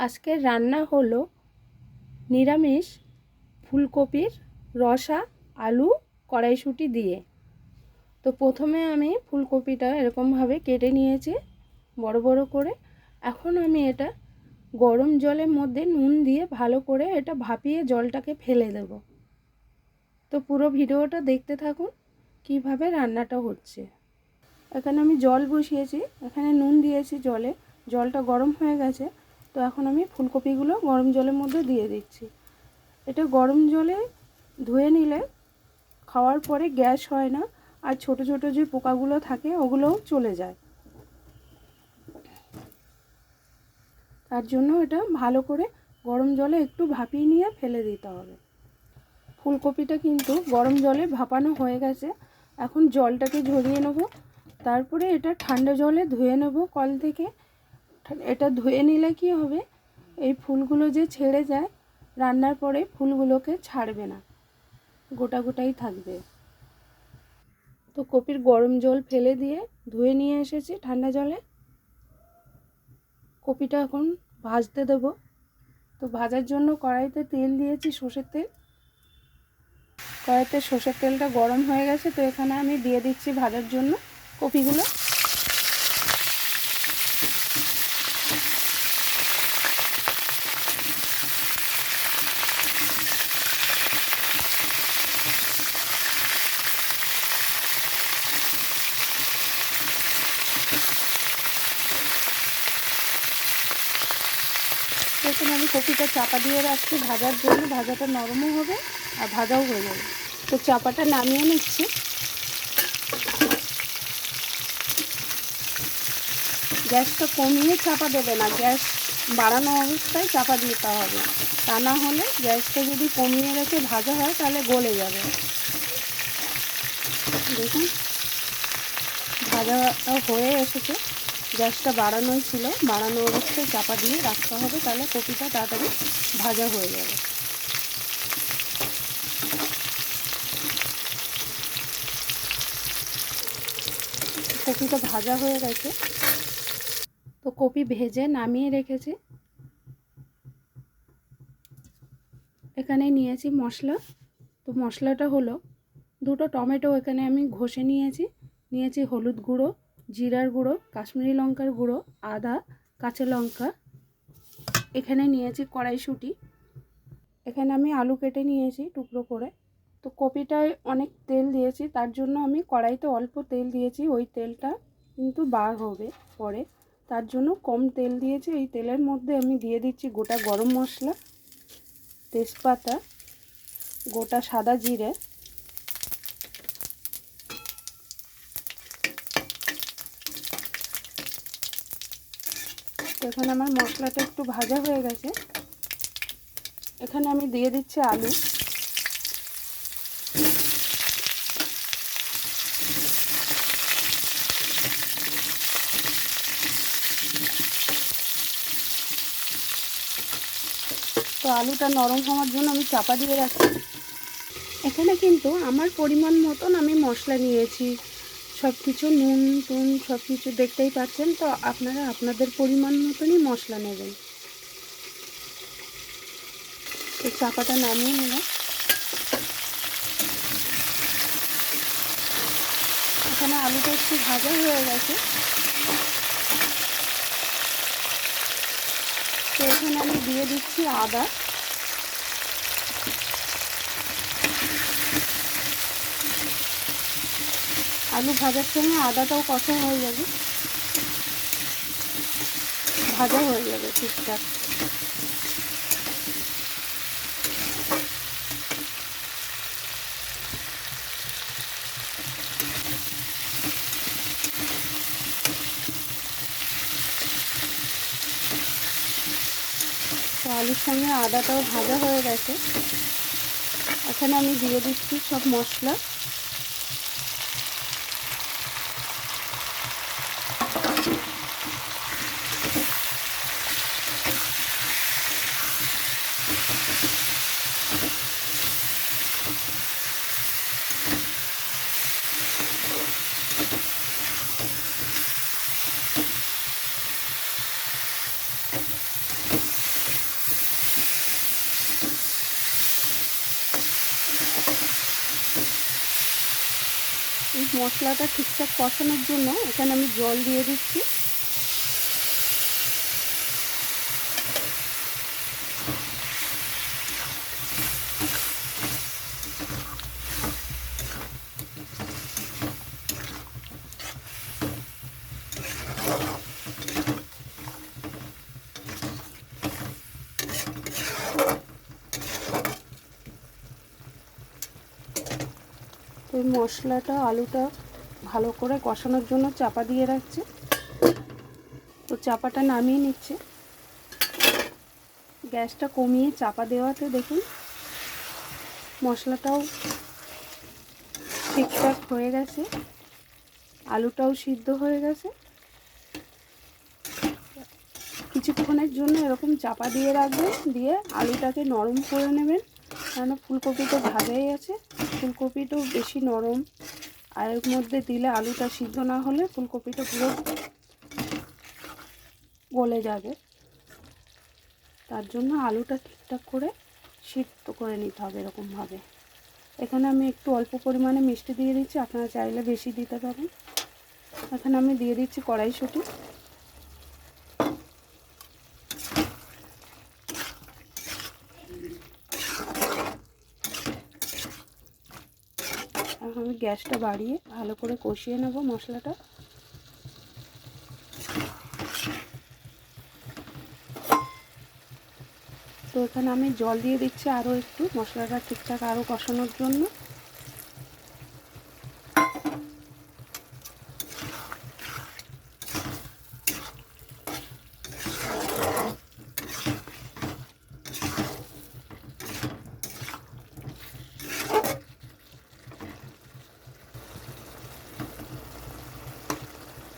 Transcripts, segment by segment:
আজকের রান্না হলো নিরামিষ ফুলকপির রসা আলু কড়াইশুঁটি দিয়ে। তো প্রথমে আমি ফুলকপিটা এরকমভাবে কেটে নিয়েছি বড় বড় করে। এখন আমি এটা গরম জলের মধ্যে নুন দিয়ে ভালো করে এটা ভাপিয়ে জলটাকে ফেলে দেব। তো পুরো ভিডিওটা দেখতে থাকুন কিভাবে রান্নাটা হচ্ছে। এখানে আমি জল বসিয়েছি, এখানে নুন দিয়েছি জলে, জলটা গরম হয়ে গেছে। তো এখন আমি ফুলকপিগুলো গরম জলের মধ্যে দিয়ে দিচ্ছি। এটা গরম জলে ধুয়ে নিলে খাওয়ার পরে গ্যাস হয় না, আর ছোট ছোট যে পোকাগুলো থাকে ওগুলোও চলে যায়। তার জন্য এটা ভালো করে গরম জলে একটু ভাপিয়ে নিয়ে ফেলে দিতে হবে। ফুলকপিটা কিন্তু গরম জলে ভাপানো হয়ে গেছে। এখন জলটাকে ঝরিয়ে নেব, তারপরে এটা ঠান্ডা জলে ধুয়ে নেব কল থেকে। এটা ধুয়ে নিলে কি হবে, এই ফুলগুলো যে ছেড়ে যায় রান্নার পরে ফুলগুলোকে ছাড়বে না, গোটা গোটাই থাকবে। তো কপির গরম জল ফেলে দিয়ে ধুয়ে নিয়ে এসেছি ঠান্ডা জলে। কপিটা এখন ভাজতে দেব। তো ভাজার জন্য কড়াইতে তেল দিয়েছি, সর্ষের তেল। কড়াইতে সর্ষের তেলটা গরম হয়ে গেছে। তো এখানে আমি দিয়ে দিচ্ছি ভাজার জন্য কপিগুলো। এখন আমি কপিটা চাপা দিয়ে রাখছি ভাজার জন্য, ভাজাটা নরমও হবে আর ভাজাও হয়ে যাবে। তো চাপাটা নামিয়ে নিচ্ছি। গ্যাসটা কমিয়ে চাপা দেবে না, গ্যাস বাড়ানো অবস্থায় চাপা দিতে হবে। তা না হলে গ্যাসটা যদি কমিয়ে রেখে ভাজা হয় তাহলে গলে যাবে। দেখুন ভাজাটা হয়ে এসেছে, গ্যাসটা বাড়ানোই ছিল, বাড়ানো অবস্থায় চাপা দিয়ে রাখতে হবে, তাহলে কপিটা তাড়াতাড়ি ভাজা হয়ে যাবে। কপিটা ভাজা হয়ে গেছে। তো কপি ভেজে নামিয়ে রেখেছি। এখানে নিয়েছি মশলা। তো মশলাটা হলো দুটো টমেটো এখানে আমি ঘষে নিয়েছি হলুদ গুঁড়ো, জিরার গুঁড়ো, কাশ্মীরি লঙ্কার গুঁড়ো, আদা, কাঁচা লঙ্কা। এখানে নিয়েছি কড়াইশুঁটি। এখানে আমি আলু কেটে নিয়েছি টুকরো করে। তো কপিটায় অনেক তেল দিয়েছি, তার জন্য আমি কড়াইতে অল্প তেল দিয়েছি। ওই তেলটা কিন্তু বার হবে পরে, তার জন্য কম তেল দিয়েছি। এই তেলের মধ্যে আমি দিয়ে দিচ্ছি গোটা গরম মশলা, তেজপাতা, গোটা সাদা জিরে। তো এখানে আমার মশলাটা একটু ভাজা হয়ে গেছে। এখানে আমি দিয়ে দিচ্ছি আলু। তো আলুটা নরম হওয়ার জন্য আমি চাপা দিয়ে রাখি। এখানে কিন্তু আমার পরিমাণ মতন আমি মশলা নিয়েছি, সব কিছু নুন টুন সব কিছু দেখতেই পাচ্ছেন। তো আপনারা আপনাদের পরিমাণ মতনই মশলা নেবেন। তো চাপাটা নামিয়ে নিলাম। এখানে আলুটা একটু ভাজা হয়ে গেছে। তো এখানে আমি দিয়ে দিচ্ছি আদা। আলু ভাজার সঙ্গে আদাটাও কষা হয়ে যাবে, ভাজা হয়ে যাবে ঠিকঠাক। তো আলুর সঙ্গে আদাটাও ভাজা হয়ে গেছে। এখানে আমি দিয়ে দিচ্ছি সব মশলা। মশলাটা ঠিকঠাক কষানোর জন্য এখানে আমি জল দিয়ে দিচ্ছি। তো মশলাটা আলুটা ভালো করে কষানোর জন্য চাপা দিয়ে রাখছি। তো চাপাটা নামিয়ে নিচ্ছে। গ্যাসটা কমিয়ে চাপা দেওয়াতে দেখুন মশলাটাও ঠিকঠাক হয়ে গেছে, আলুটাও সিদ্ধ হয়ে গেছে। কিছুক্ষণের জন্য এরকম চাপা দিয়ে রাখবেন, দিয়ে আলুটাকে নরম করে নেবেন, কারণ ফুলকপি তো ভাজাই আছে। ফুলকপিটাও বেশি নরম, আর এর মধ্যে দিলে আলুটা সিদ্ধ না হলে ফুলকপিটা পুরো গলে যাবে। তার জন্য আলুটা ঠিকঠাক করে সিদ্ধ করে নিতে হবে এরকমভাবে। এখানে আমি একটু অল্প পরিমাণে মিষ্টি দিয়ে দিচ্ছি, আপনারা চাইলে বেশি দিতে পারেন। এখানে আমি দিয়ে দিচ্ছি কড়াইশুঁটি। এখন আমি গ্যাসটা বাড়িয়ে ভালো করে কষিয়ে নেব মশলাটা। তো এখানে আমি জল দিয়ে দিচ্ছি আরও একটু, মশলাটা ঠিকঠাক আরও কষানোর জন্য।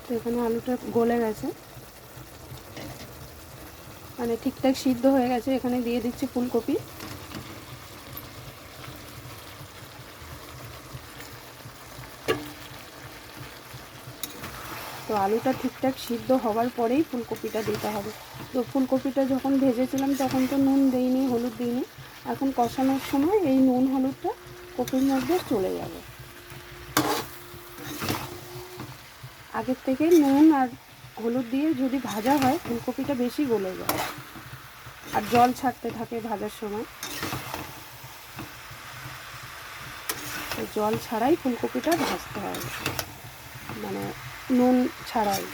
তো এখানে আলুটা গলে গেছে, মানে ঠিকঠাক সিদ্ধ হয়ে গেছে। এখানে দিয়ে দিচ্ছি ফুলকপি। তো আলুটা ঠিকঠাক সিদ্ধ হওয়ার পরেই ফুলকপিটা দিতে হবে। তো ফুলকপিটা যখন ভেজেছিলাম তখন তো নুন দেইনি, হলুদ দিইনি। এখন কষানোর সময় এই নুন হলুদটা কপির মধ্যে চলে যাবে। আগের থেকে নুন আর হলুদ দিয়ে যদি ভাজা হয় ফুলকপিটা বেশি গলে যায় আর জল ছাড়তে থাকে ভাজার সময়। তো জল ছাড়াই ফুলকপিটা ভাজতে হবে, মানে নুন ছাড়াই।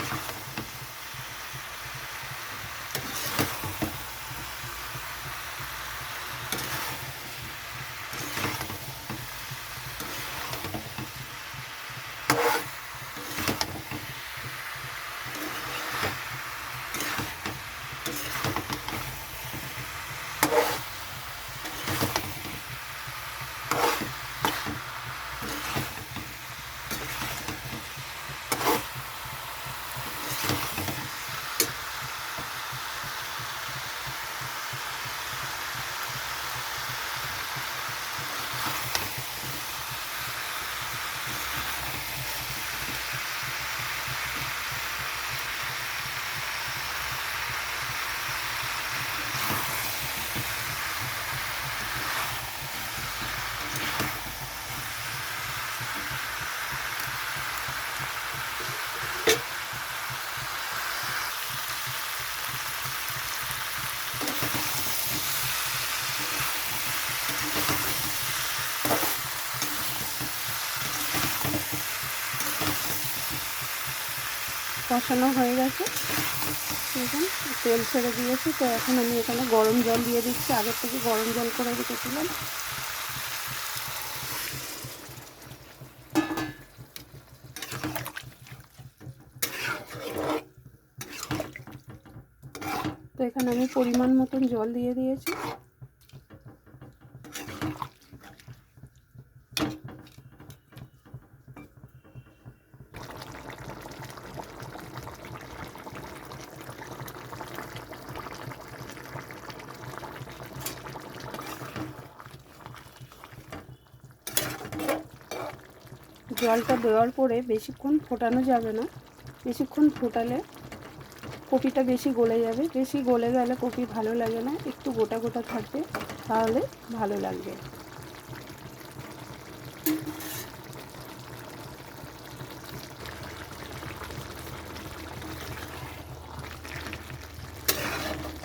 কষানো হয়ে গেছে, দেখুন তেল ছেড়ে দিয়েছি। তো এখন আমি এখানে গরম জল দিয়ে দিচ্ছি, আগের থেকে গরম জল করে রেখেছিলাম। তো এখানে আমি পরিমাণ মতন জল দিয়ে দিয়েছি। জলটা দেওয়ার পরে বেশিক্ষণ ফোটানো যাবে না, বেশিক্ষণ ফোটালে কপিটা বেশি গলে যাবে। বেশি গলে গেলে কপি ভালো লাগে না, একটু গোটা গোটা থাকবে তাহলে ভালো লাগবে।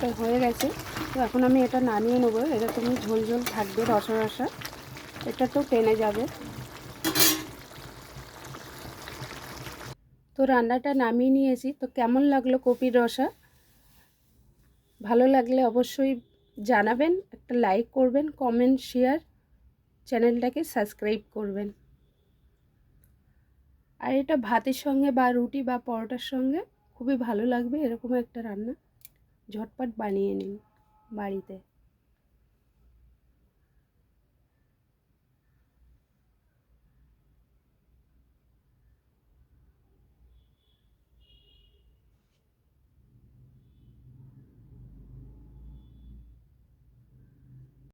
তো হয়ে গেছে। তো এখন আমি এটা নামিয়ে নেবো। এটা তুমি ঝোল ঝোল থাকবে, রসা রসা, এটা তো টেনে যাবে। তো রান্নাটা নামিয়ে নিয়েছি। তো কেমন লাগলো কপির রসা? ভালো লাগলে অবশ্যই জানাবেন, একটা লাইক করবেন, কমেন্ট, শেয়ার, চ্যানেলটাকে সাবস্ক্রাইব করবেন। আর এটা ভাতের সঙ্গে বা রুটি বা পরোটার সঙ্গে খুবই ভালো লাগবে। এরকম একটা রান্না ঝটপট বানিয়ে নিন বাড়িতে।